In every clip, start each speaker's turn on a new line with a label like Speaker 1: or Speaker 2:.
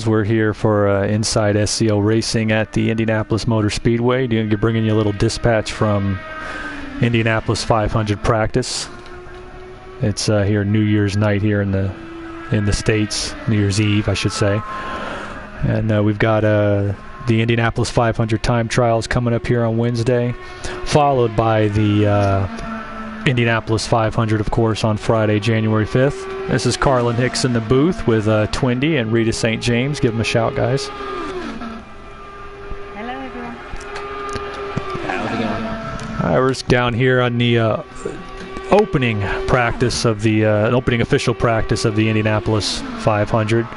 Speaker 1: We're here for Inside SCL Racing at the Indianapolis Motor Speedway. Bringing you a little dispatch from Indianapolis 500 practice. It's here New Year's night here in the States, New Year's Eve, I should say. And we've got the Indianapolis 500 time trials coming up here on Wednesday, followed by the Indianapolis 500, of course, on Friday, January 5th. This is Carlin Hicks in the booth with Twindy and Rita St. James. Give them a shout, guys.
Speaker 2: Hello, everyone.
Speaker 3: How's it going?
Speaker 1: All right, we're just down here on the opening practice of the opening official practice of the Indianapolis 500.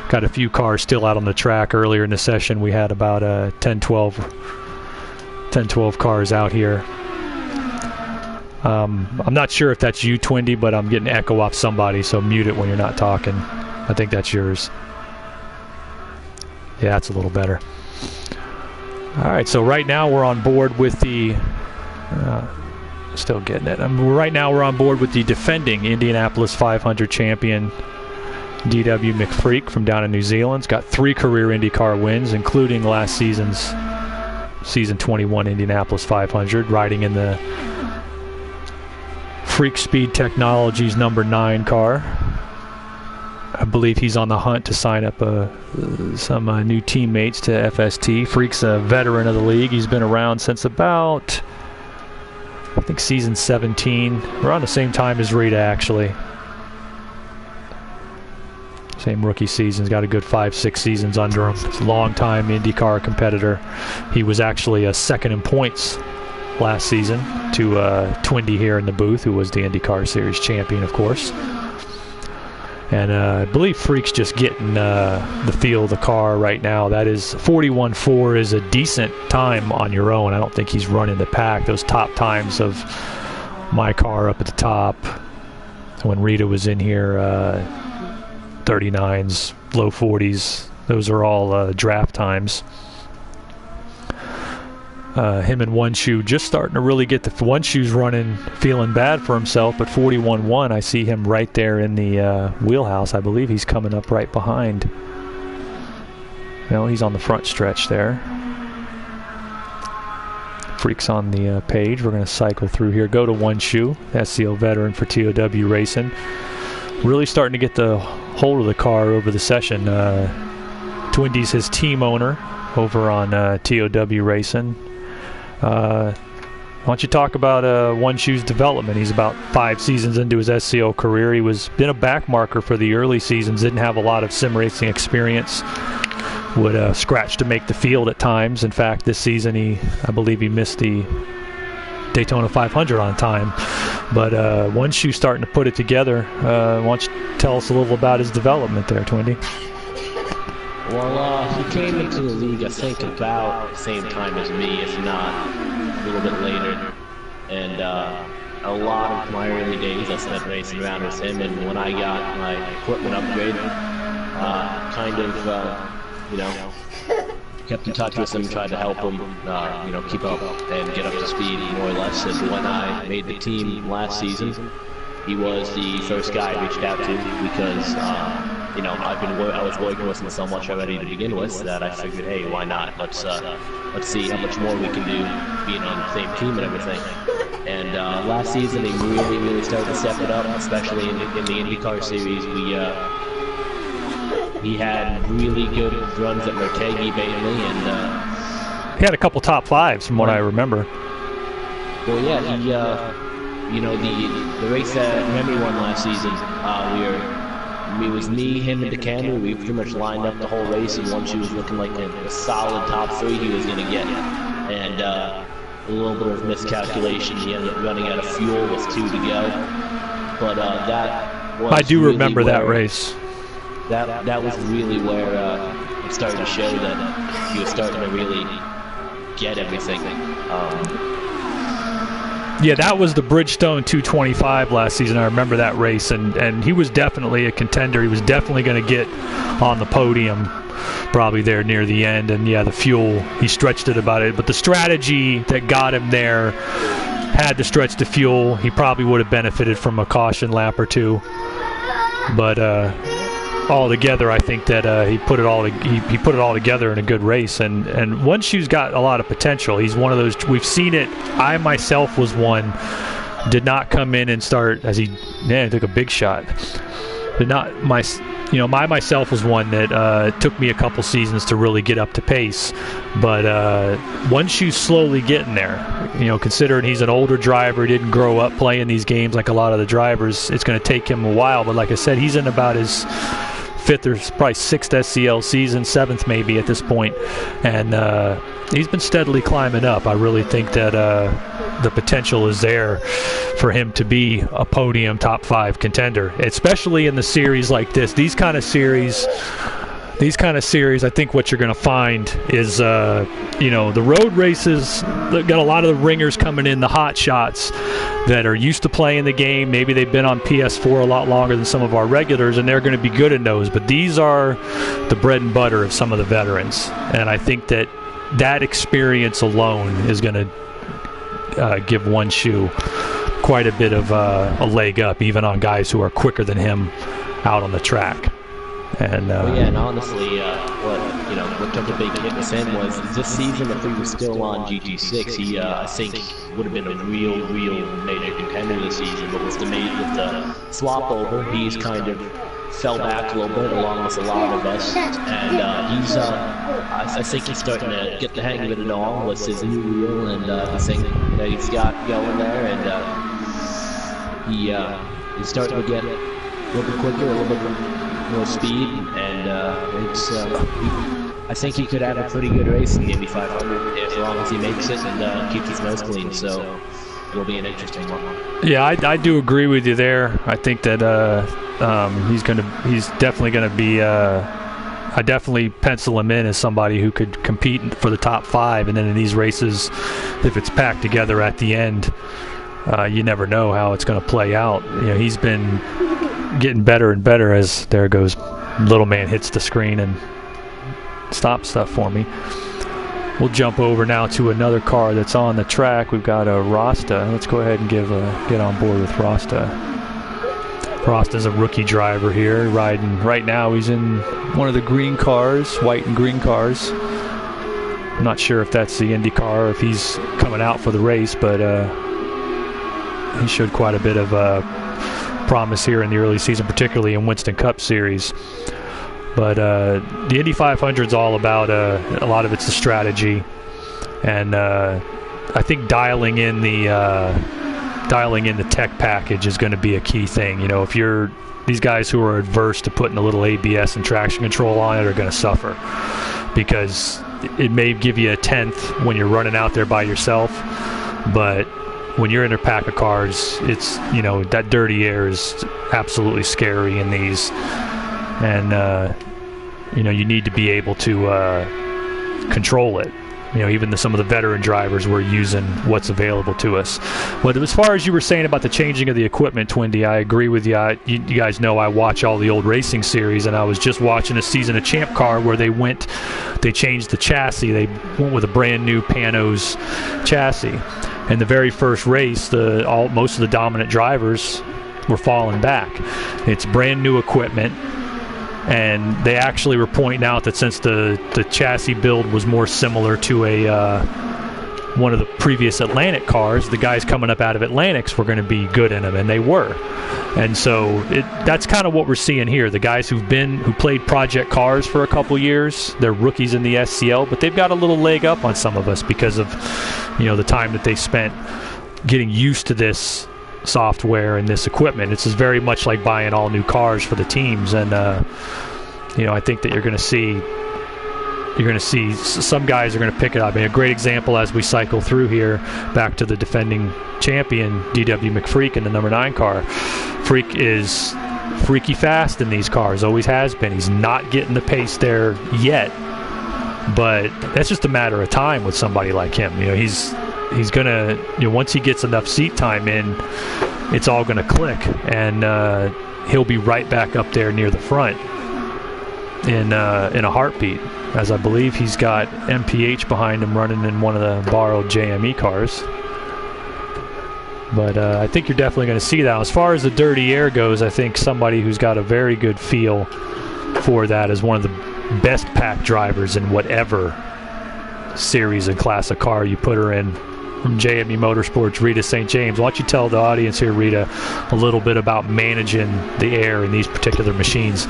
Speaker 1: Got a few cars still out on the track. Earlier in the session, we had about 10-12 cars out here. I'm not sure if that's you, Twindy, but I'm getting echo off somebody, so mute it when you're not talking. I think that's yours. Yeah, that's a little better. All right, so right now we're on board with the... still getting it. Right now we're on board with the defending Indianapolis 500 champion, D.W. McFreak from down in New Zealand. He's got 3 career IndyCar wins, including last season's Season 21 Indianapolis 500, riding in the Freak Speed Technologies number 9 car. I believe he's on the hunt to sign up some new teammates to FST. Freak's a veteran of the league. He's been around since about, I think, season 17. Around the same time as Rita, actually. Same rookie season. He's got a good 5-6 seasons under him. He's a long-time IndyCar competitor. He was actually second in points last season to Twindy here in the booth, who was the IndyCar Series champion, of course. And I believe Freak's just getting the feel of the car right now. That is 41.4 is a decent time on your own. I don't think he's running the pack. Those top times of my car up at the top when Rita was in here, 39s, low 40s, those are all draft times. Him and One Shoe just starting to really get the One Shoe's running, feeling bad for himself, but 41.1, I see him right there in the wheelhouse. I believe he's coming up right behind. No, he's on the front stretch there. Freak's on the page. We're going to cycle through here. Go to One Shoe, SCL veteran for TOW Racing. Really starting to get the hold of the car over the session. Twindy's his team owner over on TOW Racing. Why don't you talk about One Shoe's development? He's about 5 seasons into his SCL career. He been a back marker for the early seasons, didn't have a lot of sim racing experience, would scratch to make the field at times. In fact, this season I believe he missed the Daytona 500 on time. But One Shoe starting to put it together. Why don't you tell us a little about his development there, Twindy?
Speaker 3: Well, he came into the league, I think, about the same time as me, if not a little bit later. And a lot of my early days I spent racing around with him, and when I got my equipment upgraded, kept in touch with him, tried to help him, keep up and get up to speed more or less. And when I made the team last season, he was the first guy I reached out to because, I was working with him so much already to begin with that I figured, hey, why not? Let's see how much more we can do being on the same team and everything. And last season, he really started to step it up, especially in the IndyCar Series. He had really good runs at Mertegi mainly, and
Speaker 1: he had a couple top 5s from what I remember.
Speaker 3: Well, yeah, the race that Remy won last season, it was me, him, and DeCamry. We pretty much lined up the whole race, and One Shoe was looking like a solid top 3 he was going to get. And a little bit of miscalculation, he ended up running out of fuel with 2 to go. But that was
Speaker 1: I do
Speaker 3: really
Speaker 1: remember that race.
Speaker 3: That was really where it started to show that he was starting to really get everything.
Speaker 1: Yeah, that was the Bridgestone 225 last season. I remember that race, and he was definitely a contender. He was definitely going to get on the podium probably there near the end. And, yeah, the fuel, he stretched it about it. But the strategy that got him there had to stretch the fuel. He probably would have benefited from a caution lap or 2. But all together, I think that he put it all together in a good race. And One Shoe's got a lot of potential. He's one of those. We've seen it. I myself was one. Did not come in and start as he took a big shot. Did not myself was one that took me a couple seasons to really get up to pace. But One Shoe's slowly getting there. Considering he's an older driver, he didn't grow up playing these games like a lot of the drivers. It's going to take him a while. But like I said, he's in about his 5th or probably 6th SCL season, 7th maybe at this point. And he's been steadily climbing up. I really think that the potential is there for him to be a podium top 5 contender, especially in the series like this. These kind of series, I think what you're going to find is, the road races, they've got a lot of the ringers coming in, the hot shots that are used to playing the game. Maybe they've been on PS4 a lot longer than some of our regulars, and they're going to be good in those. But these are the bread and butter of some of the veterans. And I think that experience alone is going to give One Shoe quite a bit of a leg up, even on guys who are quicker than him out on the track. And
Speaker 3: and honestly, what took a big hit with him was this season. If he was still on GT6, he I think would have been a real major contender this season. But with the swap over, he's kind of fell back a little bit, along with a lot of us, and he's I think he's starting to get the hang of it and all with his new wheel and the thing that he's got going there, and he's starting to get a little bit quicker, a little bit more speed, and I think he could have a pretty good race in the Indy 500 as long as he makes it and keeps his nose clean. So it'll be an interesting one.
Speaker 1: Yeah, I do agree with you there. I think that he's definitely going to be. I definitely pencil him in as somebody who could compete for the top 5, and then in these races, if it's packed together at the end, you never know how it's going to play out. He's been getting better and better as there goes. Little man hits the screen and stops stuff for me. We'll jump over now to another car that's on the track. We've got a Rasta. Let's go ahead and get on board with Rasta. Rasta's a rookie driver here, riding right now. He's in one of the green cars, white and green cars. I'm not sure if that's the IndyCar or if he's coming out for the race, but he showed quite a bit of promise here in the early season, particularly in Winston Cup Series. But the Indy 500 is all about a lot of it's the strategy, and I think dialing in the tech package is going to be a key thing. If you're these guys who are adverse to putting a little ABS and traction control on it are going to suffer, because it may give you a 10th when you're running out there by yourself, but when you're in a pack of cars, it's that dirty air is absolutely scary in these, and you need to be able to control it. Even some of the veteran drivers were using what's available to us. But as far as you were saying about the changing of the equipment, Twindy, I agree with you. You guys know I watch all the old racing series, and I was just watching a Season of Champ car where they changed the chassis. They went with a brand new Panos chassis. In the very first race, most of the dominant drivers were falling back. It's brand new equipment, and they actually were pointing out that since the chassis build was more similar to one of the previous Atlantic cars, the guys coming up out of Atlantics were going to be good in them, and they were. And so that's kind of what we're seeing here. The guys who played project cars for a couple years, they're rookies in the SCL, but they've got a little leg up on some of us because of the time that they spent getting used to this software and this equipment. It's very much like buying all new cars for the teams, and I think that you're going to see some guys are going to pick it up. A great example as we cycle through here back to the defending champion DW McFreak in the number 9 car. Freak is freaky fast in these cars, always has been. He's not getting the pace there yet, but that's just a matter of time with somebody like him. He's gonna, once he gets enough seat time in, it's all gonna click, and he'll be right back up there near the front in a heartbeat, as I believe he's got MPH behind him running in one of the borrowed JME cars. But I think you're definitely going to see that. As far as the dirty air goes, I think somebody who's got a very good feel for that as one of the best pack drivers in whatever series and class of car you put her in. From JME Motorsports, Rita St. James. Why don't you tell the audience here, Rita, a little bit about managing the air in these particular machines?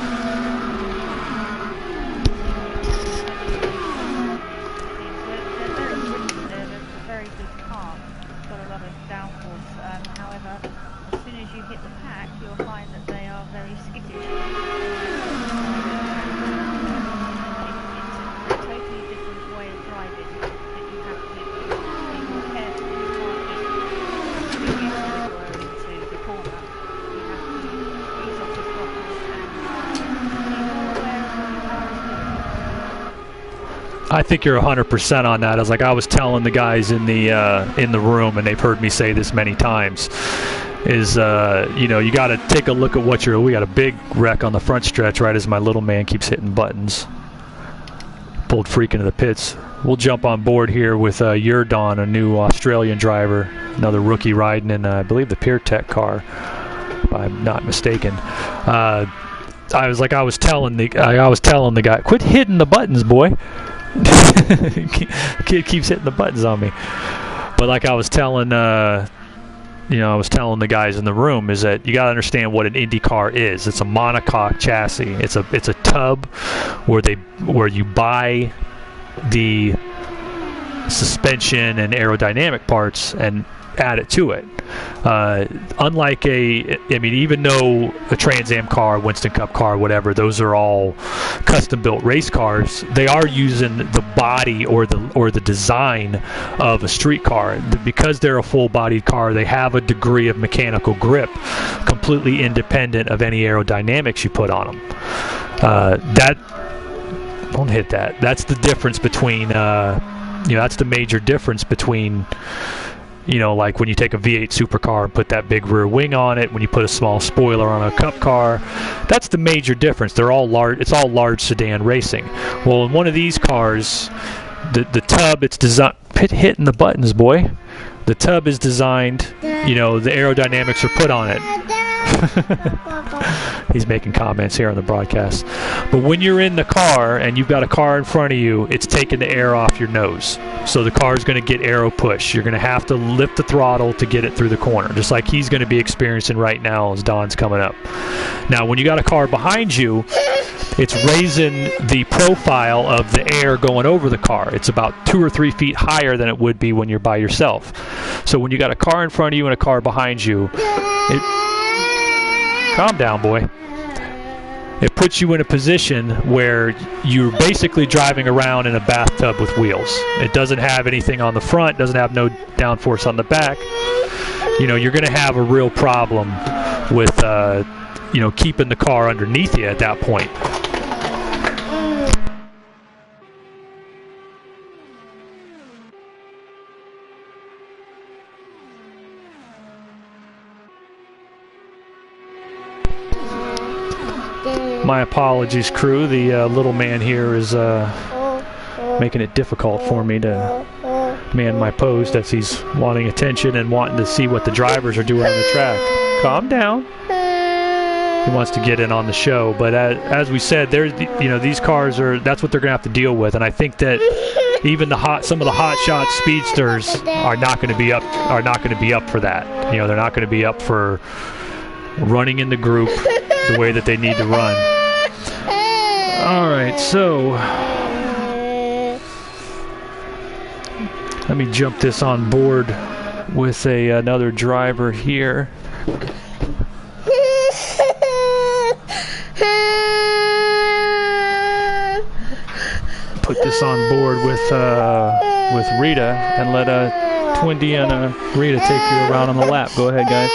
Speaker 1: I think you're 100% on that. I was telling the guys in the room, and they've heard me say this many times, is you know, you got to take a look at what we got a big wreck on the front stretch right as my little man keeps hitting buttons. Pulled freak into the pits. We'll jump on board here with Yurdon, a new Australian driver, another rookie riding in I believe the PureTech car, if I'm not mistaken. I was telling the guy, quit hitting the buttons, boy. Kid keeps hitting the buttons on me. But like I was telling the guys in the room, is that you got to understand what an IndyCar is. It's a monocoque chassis. It's a tub where you buy the suspension and aerodynamic parts and add it to it. Unlike even though a Trans Am car, Winston Cup car, whatever, those are all custom built race cars, they are using the body or the design of a street car. Because they're a full bodied car, they have a degree of mechanical grip completely independent of any aerodynamics you put on them. Don't hit that. That's the difference between that's the major difference between, like when you take a V8 supercar and put that big rear wing on it, when you put a small spoiler on a cup car, that's the major difference. They're all large. It's all large sedan racing. Well, in one of these cars, the tub, it's designed, hitting the buttons, boy. The tub is designed, the aerodynamics are put on it. He's making comments here on the broadcast. But when you're in the car and you've got a car in front of you, it's taking the air off your nose. So the car is going to get aero push. You're going to have to lift the throttle to get it through the corner, just like he's going to be experiencing right now as Don's coming up. Now, when you got a car behind you, it's raising the profile of the air going over the car. It's about 2 or 3 feet higher than it would be when you're by yourself. So when you got a car in front of you and a car behind you, calm down, boy. It puts you in a position where you're basically driving around in a bathtub with wheels. It doesn't have anything on the front, doesn't have no downforce on the back. You're going to have a real problem with, keeping the car underneath you at that point. My apologies, crew. The little man here is making it difficult for me to man my post as he's wanting attention and wanting to see what the drivers are doing on the track. Calm down. He wants to get in on the show, but as we said, there's these cars that's what they're going to have to deal with, and I think that even some of the hot shot speedsters are not going to be up for that. They're not going to be up for running in the group the way that they need to run. All right, so let me jump this on board with another driver here. Put this on board with Rita and let Twindy and Rita take you around on the lap. Go ahead, guys.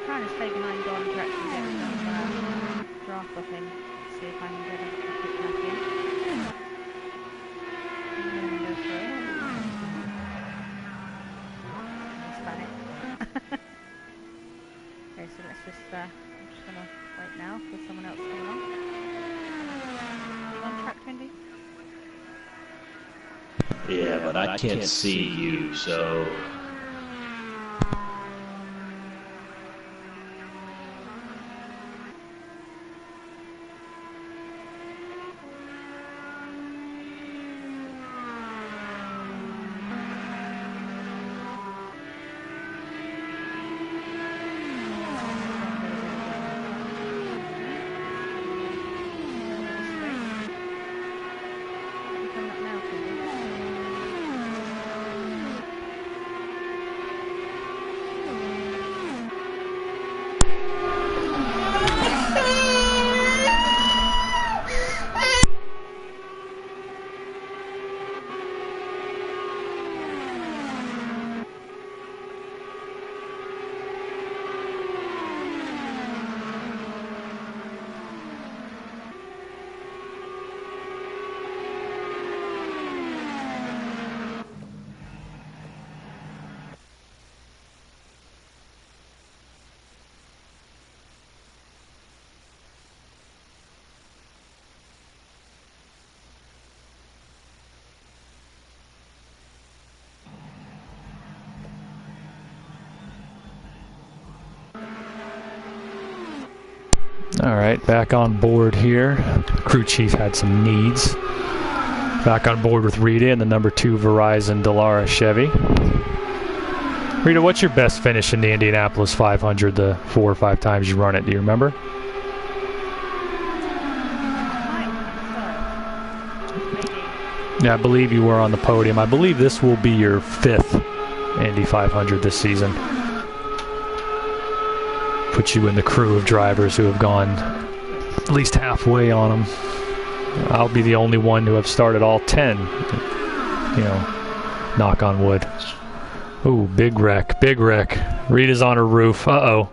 Speaker 2: Trying to stay behind Don to actually get some draft off him, see if I can get a quick tap in. And then go through. Hispanic. Okay, so let's just, I'm just gonna wait now for someone else to come along. You on track, Twindy?
Speaker 3: Yeah, but I can't see you, so...
Speaker 2: Coming up now, Twindy.
Speaker 1: All right, back on board here. Crew chief had some needs. Back on board with Rita in the number 2 Verizon Dallara Chevy. Rita, what's your best finish in the Indianapolis 500 the 4 or 5 times you run it? Do you remember? Yeah, I believe you were on the podium. I believe this will be your 5th Indy 500 this season. Put you in the crew of drivers who have gone at least halfway on them. I'll be the only one to have started all 10. You know, knock on wood. Ooh, big wreck, big wreck. Rita's on her roof. Uh-oh.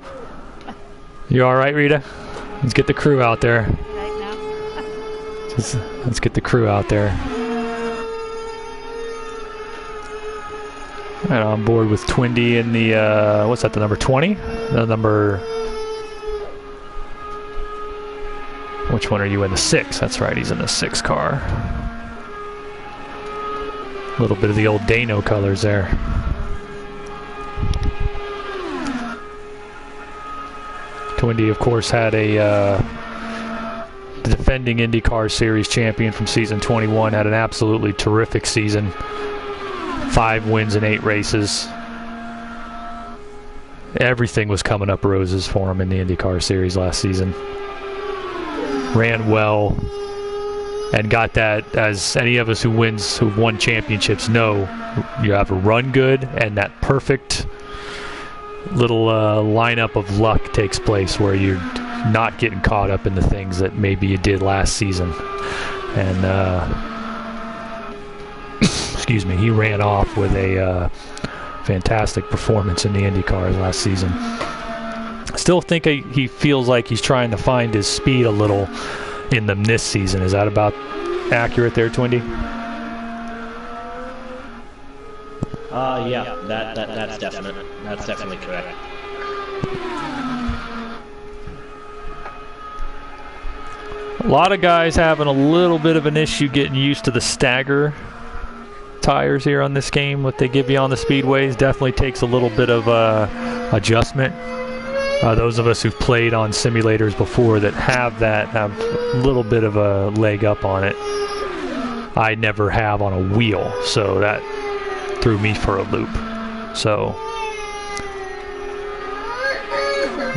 Speaker 1: You all right, Rita? Let's get the crew out there. Let's get the crew out there. Right, on board with Twindy in the, what's that, the number 20? The number... Which one are you in? The 6. That's right, he's in the 6 car. A little bit of the old Dano colors there. Twindy, of course, had the defending IndyCar Series champion from season 21, had an absolutely terrific season. 5 wins in 8 races. Everything was coming up roses for him in the IndyCar Series last season. Ran well and got that, as any of us who've won championships know, you have to run good, and that perfect little lineup of luck takes place where you're not getting caught up in the things that maybe you did last season. And excuse me, he ran off with a fantastic performance in the IndyCars last season. Still think he feels like he's trying to find his speed a little in them this season. Is that about accurate there, Twindy?
Speaker 3: Yeah, that's definite. That's definitely correct.
Speaker 1: A lot of guys having a little bit of an issue getting used to the stagger tires here on this game. What they give you on the speedways definitely takes a little bit of adjustment. Those of us who've played on simulators before that have a little bit of a leg up on it. I never have on a wheel, so that threw me for a loop. So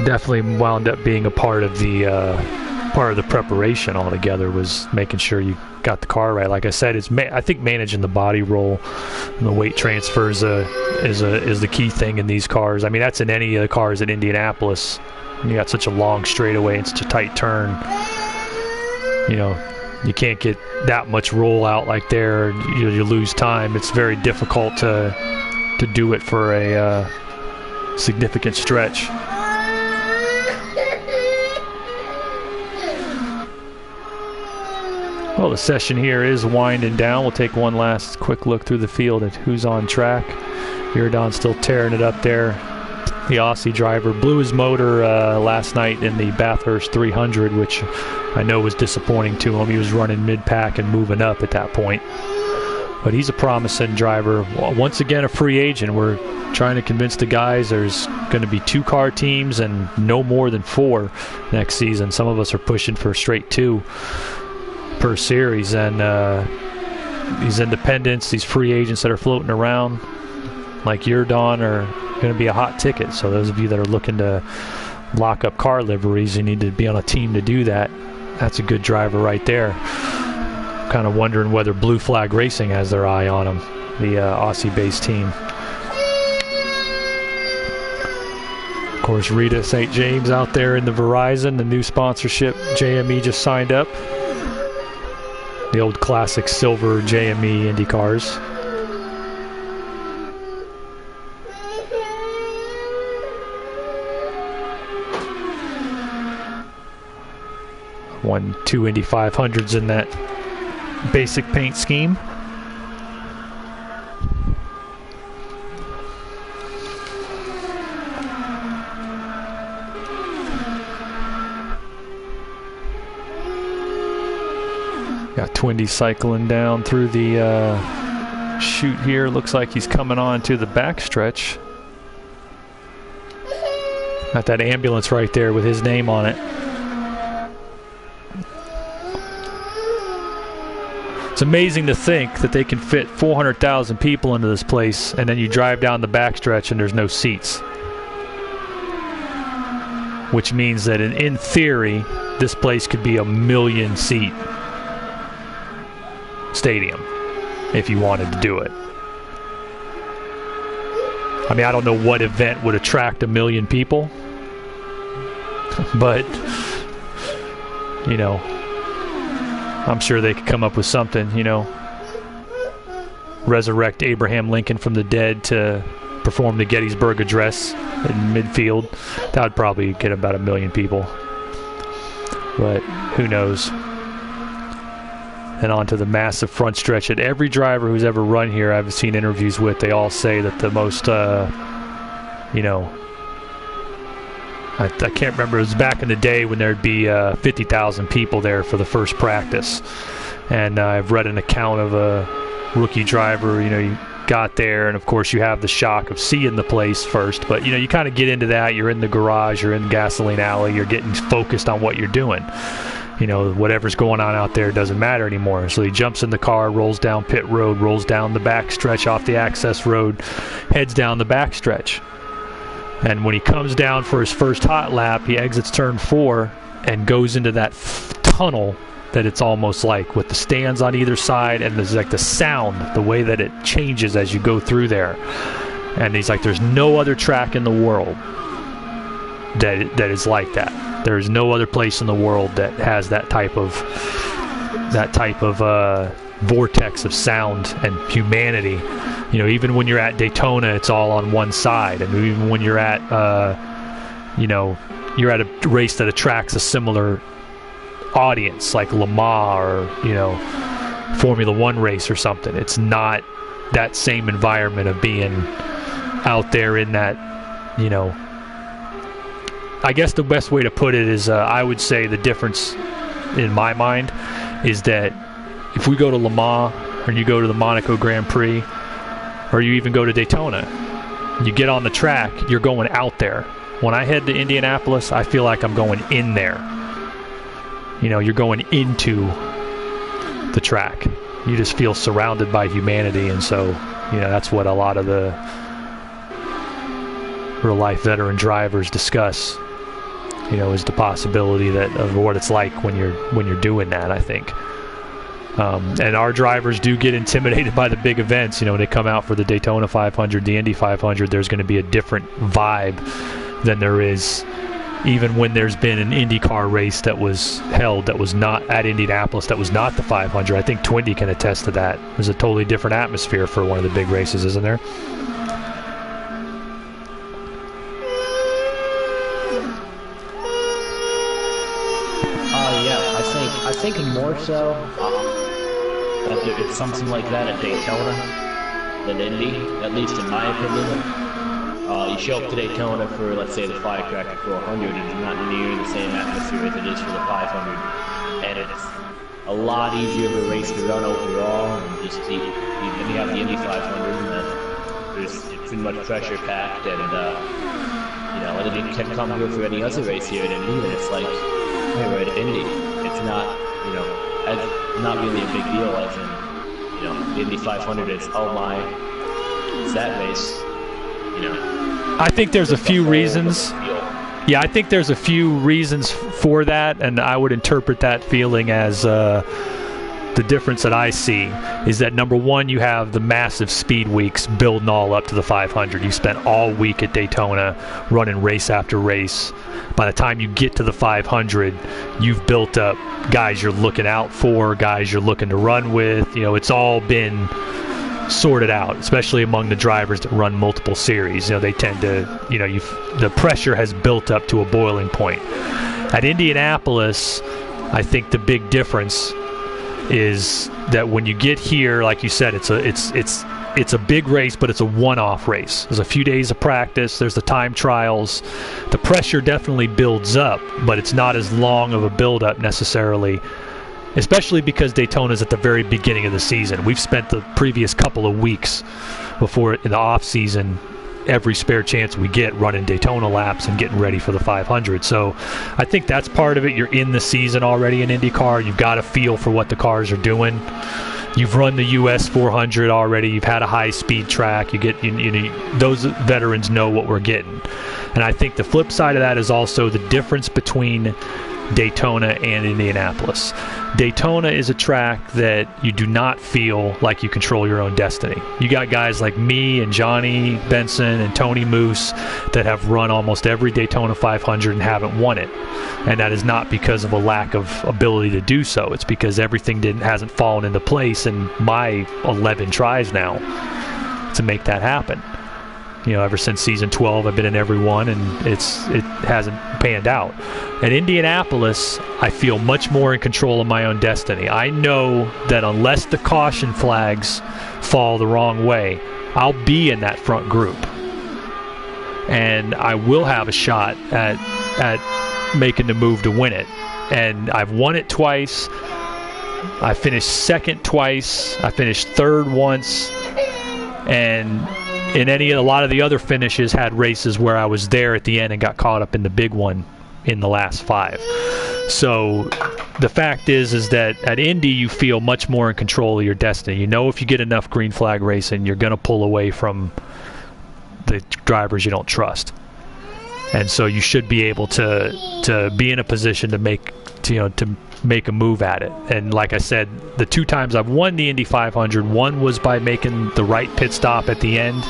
Speaker 1: definitely wound up being a part of the preparation altogether, was making sure you got the car right. Like I said, I think managing the body roll and the weight transfer is the key thing in these cars. I mean, that's in any of the cars at Indianapolis. You got such a long straightaway and such a tight turn. You know, you can't get that much roll out like there. You lose time. It's very difficult to do it for a significant stretch. Well, the session here is winding down. We'll take one last quick look through the field at who's on track. Iridon's still tearing it up there. the Aussie driver, blew his motor last night in the Bathurst 300, which I know was disappointing to him. He was running mid-pack and moving up at that point. But he's a promising driver. Once again, a free agent. We're trying to convince the guys there's going to be 2-car teams and no more than 4 next season. Some of us are pushing for straight 2 per series. And these independents, these free agents that are floating around, like your Don, are going to be a hot ticket. So those of you that are looking to lock up car liveries, you need to be on a team to do that. That's a good driver right there. Kind of wondering whether Blue Flag Racing has their eye on him, the Aussie-based team. Of course, Rita St. James out there in the Verizon, the new sponsorship. JME just signed up. The old classic silver JME Indy cars. Won 2 Indy 500s in that basic paint scheme. Got Twindy cycling down through the chute here. Looks like he's coming on to the backstretch. Got that ambulance right there with his name on it. It's amazing to think that they can fit 400,000 people into this place, and then you drive down the backstretch and there's no seats. Which means that in theory, this place could be a 1 million seat stadium if you wanted to do it. I mean, I don't know what event would attract 1 million people, but, you know, I'm sure they could come up with something, you know. Resurrect Abraham Lincoln from the dead to perform the Gettysburg Address in midfield. That would probably get about 1 million people. But who knows. And on to the massive front stretch. And every driver who's ever run here I've seen interviews with, they all say that the most, you know, I can't remember. It was back in the day when there'd be 50,000 people there for the first practice. And I've read an account of a rookie driver, you know, you got there, and of course you have the shock of seeing the place first. But, you know, you kind of get into that. You're in the garage, you're in the gasoline alley, you're getting focused on what you're doing. You know, whatever's going on out there doesn't matter anymore. So he jumps in the car, rolls down pit road, rolls down the back stretch off the access road, heads down the back stretch. And when he comes down for his first hot lap, he exits turn 4 and goes into that tunnel that it's almost like, with the stands on either side, and there's like the sound, the way that it changes as you go through there. And he's like, there's no other track in the world that is like that. There's no other place in the world that has that type of vortex of sound and humanity. You know, even when you're at Daytona, it's all on one side. And even when you're at, you know, you're at a race that attracts a similar audience, like Le Mans or, you know, Formula One race or something, it's not that same environment of being out there in that, you know. I guess the best way to put it is, I would say the difference in my mind is that if we go to Le Mans, or you go to the Monaco Grand Prix, or you even go to Daytona, you get on the track, you're going out there. When I head to Indianapolis, I feel like I'm going in there. You know, you're going into the track. You just feel surrounded by humanity, and so, you know, that's what a lot of the real-life veteran drivers discuss. You know, is the possibility that of what it's like when you're doing that, I think. And our drivers do get intimidated by the big events. You know, when they come out for the Daytona 500, the Indy 500, there's going to be a different vibe than there is even when there's been an IndyCar race that was held that was not at Indianapolis, that was not the 500. I think Twindy can attest to that. There's a totally different atmosphere for one of the big races, isn't there?
Speaker 3: I think more so that it's something like that at Daytona than Indy, at least in my opinion. you show up to Daytona for, let's say, the Firecracker 400, it's not near the same atmosphere as it is for the 500. And it's a lot easier of a race to run overall. And just then you have the Indy 500, and then there's pretty much pressure packed, and you know, and then you can come here for any other race here at Indy, and it's like, hey, we're at Indy. It's not, you know, not really a big deal as in, you know, the Indy 500 is, oh my, it's that race, you know.
Speaker 1: I think there's a few reasons. Yeah, I think there's a few reasons for that, and I would interpret that feeling as the difference that I see is that, number one, you have the massive speed weeks building all up to the 500. You spent all week at Daytona running race after race. By the time you get to the 500, you've built up guys you're looking out for, guys you're looking to run with. You know, it's all been sorted out, especially among the drivers that run multiple series. You know, they tend to, you know, the pressure has built up to a boiling point. At Indianapolis, I think the big difference is that when you get here, like you said, it's a big race, but it's a one-off race. There's a few days of practice, there's the time trials. The pressure definitely builds up, but it's not as long of a build-up necessarily, especially because Daytona's at the very beginning of the season. We've spent the previous couple of weeks before in the off-season every spare chance we get running Daytona laps and getting ready for the 500. So I think that's part of it. You're in the season already in IndyCar. You've got a feel for what the cars are doing. You've run the US 400 already. You've had a high-speed track. You get, you know, those veterans know what we're getting. And I think the flip side of that is also the difference between Daytona and Indianapolis. Daytona is a track that you do not feel like you control your own destiny. You got guys like me and Johnny Benson and Tony Moose that have run almost every Daytona 500 and haven't won it. And that is not because of a lack of ability to do so. It's because everything hasn't fallen into place in my 11 tries now to make that happen. You know, ever since season 12, I've been in every one, and it hasn't panned out. At Indianapolis, I feel much more in control of my own destiny. I know that unless the caution flags fall the wrong way, I'll be in that front group, and I will have a shot at making the move to win it. And I've won it twice. I finished second twice. I finished third once, and in a lot of the other finishes had races where I was there at the end and got caught up in the big one in the last 5. So the fact is that at Indy you feel much more in control of your destiny. You know, if you get enough green flag racing, you're going to pull away from the drivers you don't trust. And so you should be able to be in a position to make a move at it. And like I said, the 2 times I've won the Indy 500, one was by making the right pit stop at the end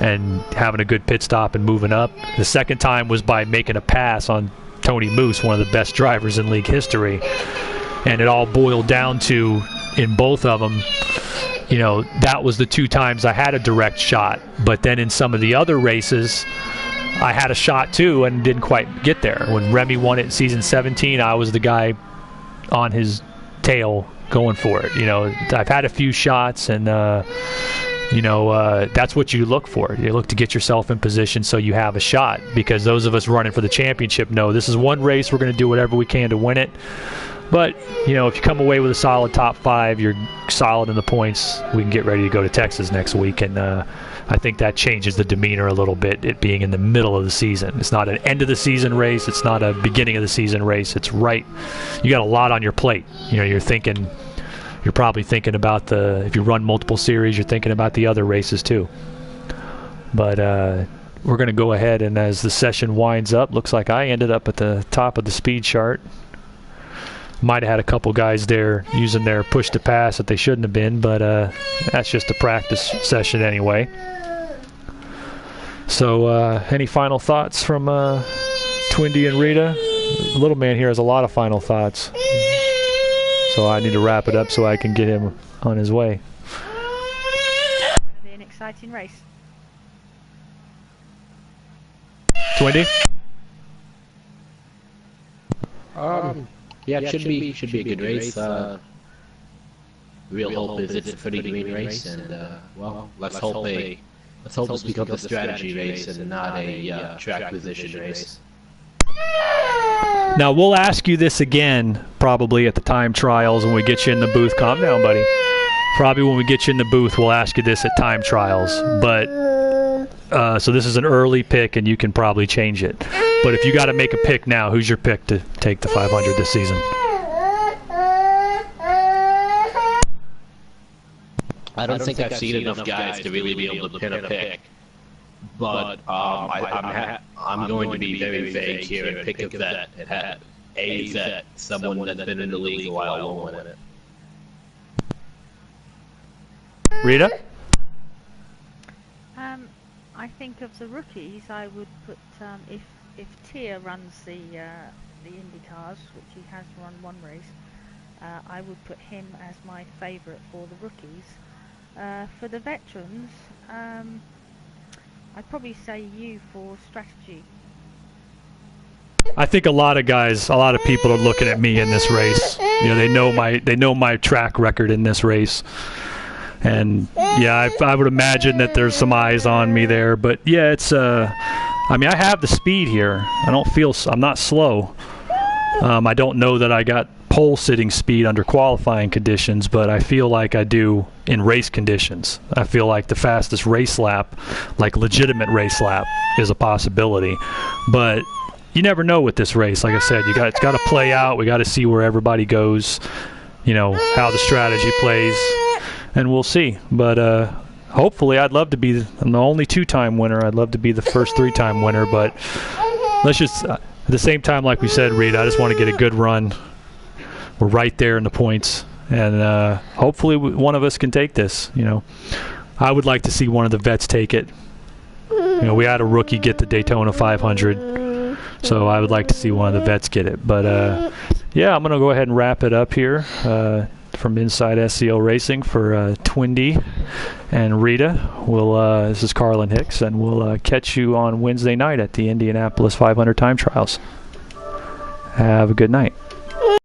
Speaker 1: and having a good pit stop and moving up. The second time was by making a pass on Tony Moose, one of the best drivers in league history. And it all boiled down to, in both of them, you know, that was the 2 times I had a direct shot. But then in some of the other races, I had a shot too and didn't quite get there. When Remy won it in season 17, I was the guy on his tail going for it. You know, I've had a few shots, and that's what you look for. You look to get yourself in position so you have a shot, because those of us running for the championship know this is one race, we're going to do whatever we can to win it. But, you know, if you come away with a solid top 5, you're solid in the points, we can get ready to go to Texas next week. And I think that changes the demeanor a little bit, it being in the middle of the season. It's not an end of the season race. It's not a beginning of the season race. It's right. You got a lot on your plate. You know, you're probably thinking about if you run multiple series, you're thinking about the other races too. But we're going to go ahead, and as the session winds up, looks like I ended up at the top of the speed chart. Might have had a couple guys there using their push to pass that they shouldn't have been, but that's just a practice session anyway. So any final thoughts from Twindy and Rita? The little man here has a lot of final thoughts. So I need to wrap it up so I can get him on his way.
Speaker 2: It's going to be an exciting race.
Speaker 1: Twindy?
Speaker 3: Yeah, it should be a good race. Real hope is it's a pretty green race, and well, let's hope a Let's hope this becomes a strategy race and not a track position race.
Speaker 1: Now, we'll ask you this again probably at the time trials when we get you in the booth. Calm down, buddy. Probably when we get you in the booth, we'll ask you this at time trials. But so this is an early pick, and you can probably change it. But if you got to make a pick now, who's your pick to take the 500 this season?
Speaker 3: I don't think I've seen enough guys to really be able to pin a pick. But I'm going to be very vague here and pick a vet. It had a vet, someone that's been in the league a while, won't win it.
Speaker 1: Rita?
Speaker 2: I think of the rookies, I would put if Tia runs the IndyCars, which he has run one race, I would put him as my favourite for the rookies. For the veterans, I'd probably say you for strategy.
Speaker 1: I think a lot of guys, a lot of people are looking at me in this race. You know, they know my track record in this race. And yeah, I would imagine that there's some eyes on me there, but yeah, it's I mean, I have the speed here. I'm not slow. I don't know that I got pole sitting speed under qualifying conditions, but I feel like I do in race conditions. I feel like the fastest race lap, like legitimate race lap, is a possibility. But you never know with this race. Like I said, it's got to play out. We got to see where everybody goes, you know, how the strategy plays, and we'll see. But hopefully, I'm the only two-time winner. I'd love to be the first three-time winner, but let's just, at the same time, like we said, Reed, I just want to get a good run. We're right there in the points, and hopefully one of us can take this. You know, I would like to see one of the vets take it. You know, we had a rookie get the Daytona 500, so I would like to see one of the vets get it. But yeah, I'm going to go ahead and wrap it up here from Inside SCL Racing for Twindy and Rita. This is Carlin Hicks, and we'll catch you on Wednesday night at the Indianapolis 500 time trials. Have a good night.